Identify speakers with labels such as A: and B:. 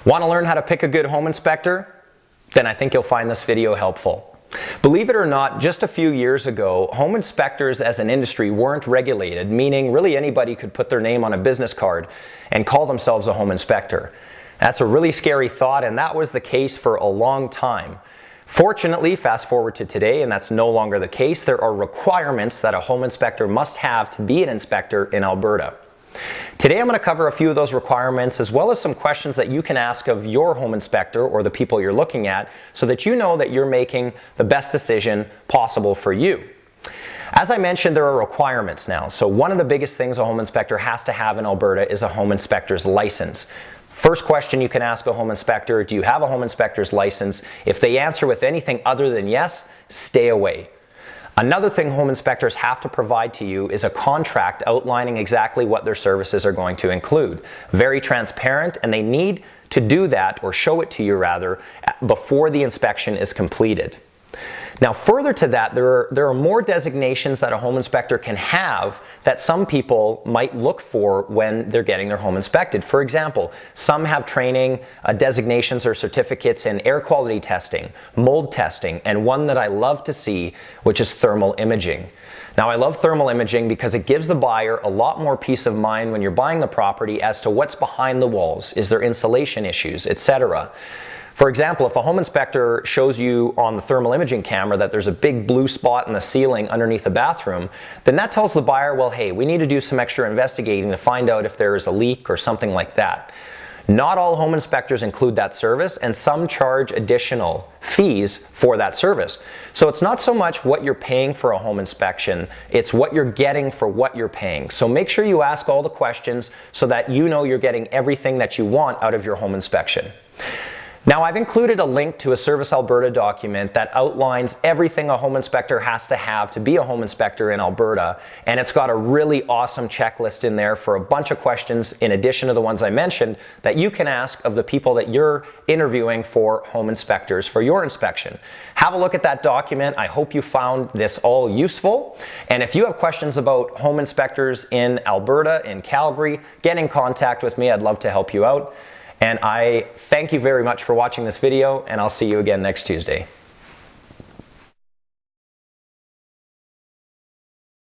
A: Want to learn how to pick a good home inspector? Then I think you'll find this video helpful. Believe it or not, just a few years ago, home inspectors as an industry weren't regulated, meaning really anybody could put their name on a business card and call themselves a home inspector. That's a really scary thought, and that was the case for a long time. Fortunately, fast forward to today, and that's no longer the case. There are requirements that a home inspector must have to be an inspector in Alberta. Today I'm going to cover a few of those requirements as well as some questions that you can ask of your home inspector or the people you're looking at so that you know that you're making the best decision possible for you. As I mentioned, there are requirements now. So one of the biggest things a home inspector has to have in Alberta is a home inspector's license. First question you can ask a home inspector, do you have a home inspector's license? If they answer with anything other than yes, stay away. Another thing home inspectors have to provide to you is a contract outlining exactly what their services are going to include. Very transparent, and they need to do that, or show it to you rather, before the inspection is completed. Now further to that, there are more designations that a home inspector can have that some people might look for when they're getting their home inspected. For example, some have training, designations or certificates in air quality testing, mold testing, and one that I love to see, which is thermal imaging. Now I love thermal imaging because it gives the buyer a lot more peace of mind when you're buying the property as to what's behind the walls, is there insulation issues, etc. For example, if a home inspector shows you on the thermal imaging camera that there's a big blue spot in the ceiling underneath the bathroom, then that tells the buyer, well, hey, we need to do some extra investigating to find out if there is a leak or something like that. Not all home inspectors include that service, and some charge additional fees for that service. So it's not so much what you're paying for a home inspection, it's what you're getting for what you're paying. So make sure you ask all the questions so that you know you're getting everything that you want out of your home inspection. Now I've included a link to a Service Alberta document that outlines everything a home inspector has to have to be a home inspector in Alberta, and it's got a really awesome checklist in there for a bunch of questions in addition to the ones I mentioned that you can ask of the people that you're interviewing for home inspectors for your inspection. Have a look at that document. I hope you found this all useful, and if you have questions about home inspectors in Alberta, in Calgary, get in contact with me. I'd love to help you out. And I thank you very much for watching this video, and I'll see you again next Tuesday.